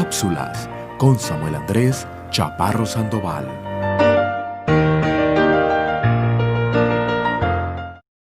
Cápsulas con Samuel Andrés Chaparro Sandoval.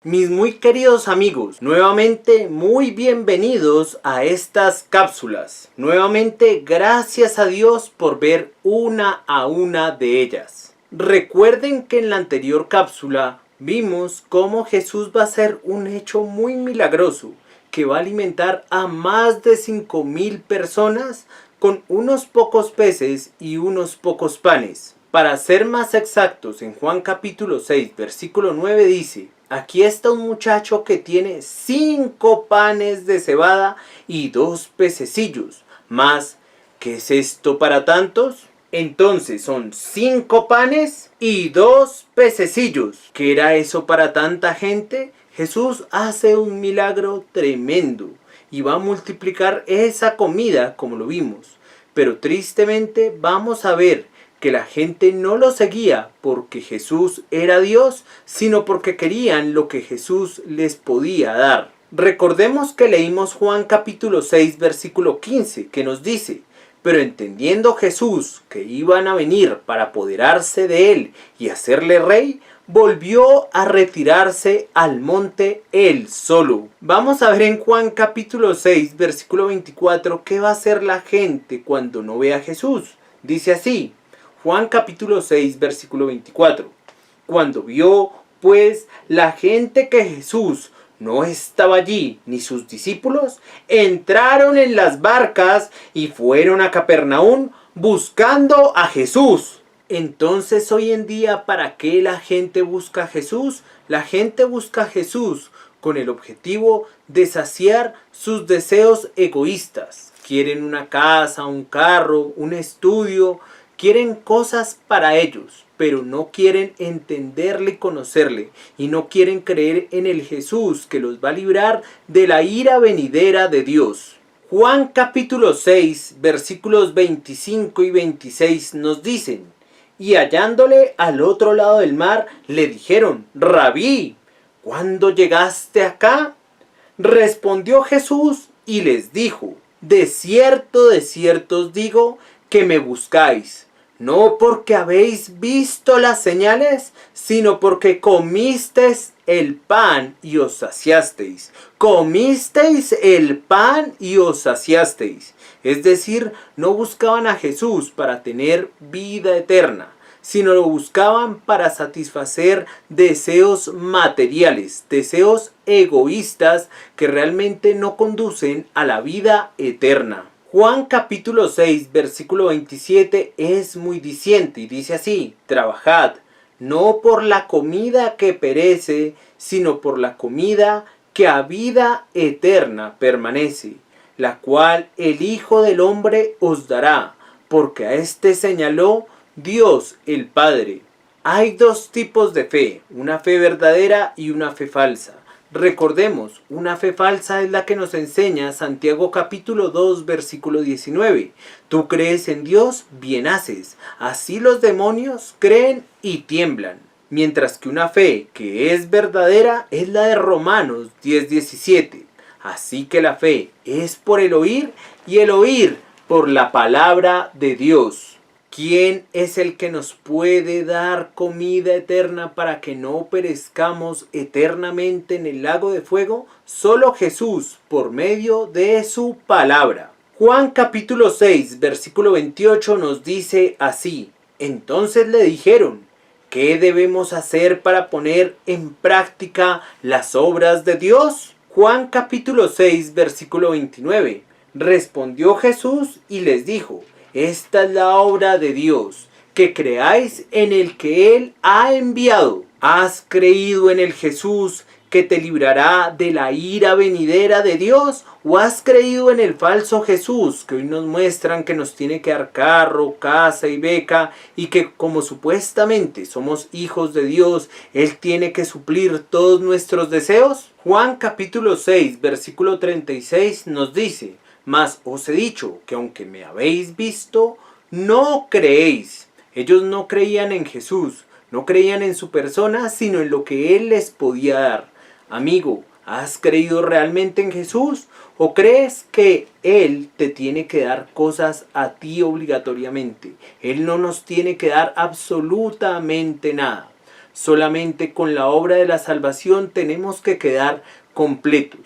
Mis muy queridos amigos, nuevamente muy bienvenidos a estas cápsulas. Nuevamente gracias a Dios por ver una a una de ellas. Recuerden que en la anterior cápsula vimos cómo Jesús va a hacer un hecho muy milagroso que va a alimentar a más de 5,000 personas con unos pocos peces y unos pocos panes. Para ser más exactos, en Juan capítulo 6, versículo 9 dice: aquí está un muchacho que tiene 5 panes de cebada y 2 pececillos. Mas, ¿qué es esto para tantos? Entonces son 5 panes y 2 pececillos. ¿Qué era eso para tanta gente? Jesús hace un milagro tremendo y va a multiplicar esa comida como lo vimos. Pero tristemente vamos a ver que la gente no lo seguía porque Jesús era Dios, sino porque querían lo que Jesús les podía dar. Recordemos que leímos Juan capítulo 6 versículo 15 que nos dice: pero entendiendo Jesús que iban a venir para apoderarse de él y hacerle rey, volvió a retirarse al monte él solo. Vamos a ver en Juan capítulo 6 versículo 24 qué va a hacer la gente cuando no ve a Jesús. Dice así, Juan capítulo 6 versículo 24. Cuando vio pues la gente que Jesús no estaba allí ni sus discípulos, entraron en las barcas y fueron a Capernaum buscando a Jesús. Entonces hoy en día, ¿para qué la gente busca a Jesús? La gente busca a Jesús con el objetivo de saciar sus deseos egoístas. Quieren una casa, un carro, un estudio, quieren cosas para ellos, pero no quieren entenderle y conocerle, y no quieren creer en el Jesús que los va a librar de la ira venidera de Dios. Juan capítulo 6, versículos 25 y 26 nos dicen: y hallándole al otro lado del mar, le dijeron: Rabí, ¿cuándo llegaste acá? Respondió Jesús y les dijo: de cierto os digo que me buscáis, no porque habéis visto las señales, sino porque comisteis el pan y os saciasteis. Comisteis el pan y os saciasteis. Es decir, no buscaban a Jesús para tener vida eterna, sino lo buscaban para satisfacer deseos materiales, deseos egoístas que realmente no conducen a la vida eterna. Juan capítulo 6 versículo 27 es muy diciente y dice así: trabajad no por la comida que perece, sino por la comida que a vida eterna permanece, la cual el Hijo del Hombre os dará, porque a éste señaló Dios el Padre. Hay dos tipos de fe, una fe verdadera y una fe falsa. Recordemos, una fe falsa es la que nos enseña Santiago capítulo 2 versículo 19. Tú crees en Dios, bien haces. Así los demonios creen y tiemblan. Mientras que una fe que es verdadera es la de Romanos 10:17. Así que la fe es por el oír y el oír por la palabra de Dios. ¿Quién es el que nos puede dar comida eterna para que no perezcamos eternamente en el lago de fuego? Solo Jesús, por medio de su palabra. Juan capítulo 6, versículo 28 nos dice así: entonces le dijeron: ¿qué debemos hacer para poner en práctica las obras de Dios? Juan capítulo 6, versículo 29. Respondió Jesús y les dijo: esta es la obra de Dios, que creáis en el que Él ha enviado. ¿Has creído en el Jesús que te librará de la ira venidera de Dios? ¿O has creído en el falso Jesús que hoy nos muestran que nos tiene que dar carro, casa y beca, y que como supuestamente somos hijos de Dios, Él tiene que suplir todos nuestros deseos? Juan capítulo 6, versículo 36 nos dice: mas os he dicho que aunque me habéis visto, no creéis. Ellos no creían en Jesús, no creían en su persona, sino en lo que Él les podía dar. Amigo, ¿Has creído realmente en Jesús? ¿O crees que Él te tiene que dar cosas a ti obligatoriamente? Él no nos tiene que dar absolutamente nada. Solamente con la obra de la salvación tenemos que quedar completos.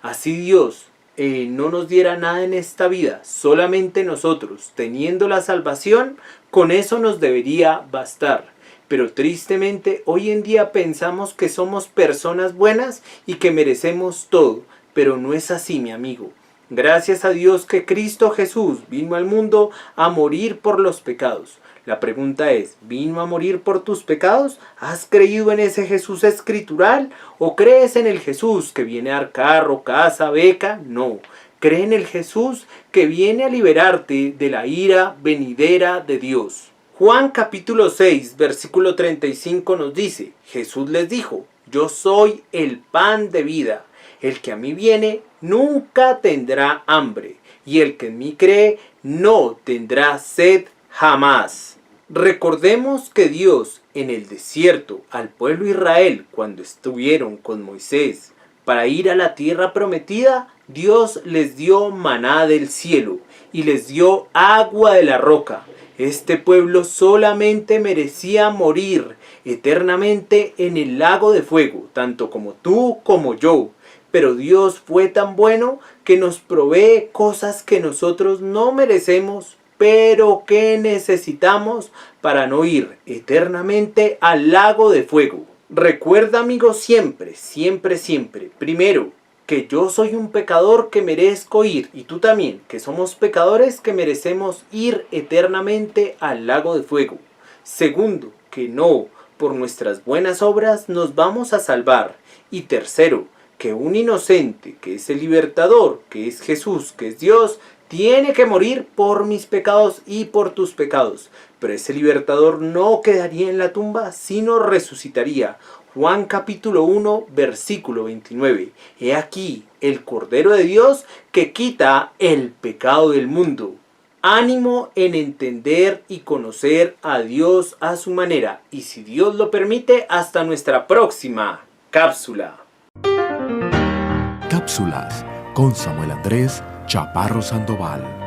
Así Dios no nos diera nada en esta vida, solamente nosotros, teniendo la salvación, con eso nos debería bastar. Pero tristemente hoy en día pensamos que somos personas buenas y que merecemos todo, pero no es así, mi amigo. Gracias a Dios que Cristo Jesús vino al mundo a morir por los pecados. La pregunta es, ¿vino a morir por tus pecados? ¿Has creído en ese Jesús escritural? ¿O crees en el Jesús que viene a dar carro, casa, beca? No. Cree en el Jesús que viene a liberarte de la ira venidera de Dios. Juan capítulo 6, versículo 35 nos dice, Jesús les dijo, yo soy el pan de vida. El que a mí viene nunca tendrá hambre, y el que en mí cree no tendrá sed jamás. Recordemos que Dios en el desierto al pueblo Israel cuando estuvieron con Moisés para ir a la tierra prometida, Dios les dio maná del cielo y les dio agua de la roca. Este pueblo solamente merecía morir eternamente en el lago de fuego, tanto como tú como yo. Pero Dios fue tan bueno que nos provee cosas que nosotros no merecemos, pero que necesitamos para no ir eternamente al lago de fuego. Recuerda, amigo, siempre, siempre, siempre, primero, que yo soy un pecador que merezco ir, y tú también, que somos pecadores que merecemos ir eternamente al lago de fuego. Segundo, que no, por nuestras buenas obras nos vamos a salvar. Y tercero, que un inocente, que es el libertador, que es Jesús, que es Dios, tiene que morir por mis pecados y por tus pecados. Pero ese libertador no quedaría en la tumba, sino resucitaría. Juan capítulo 1, versículo 29. He aquí el Cordero de Dios que quita el pecado del mundo. Ánimo en entender y conocer a Dios a su manera. Y si Dios lo permite, hasta nuestra próxima cápsula. Cápsulas con Samuel Andrés Chaparro Sandoval.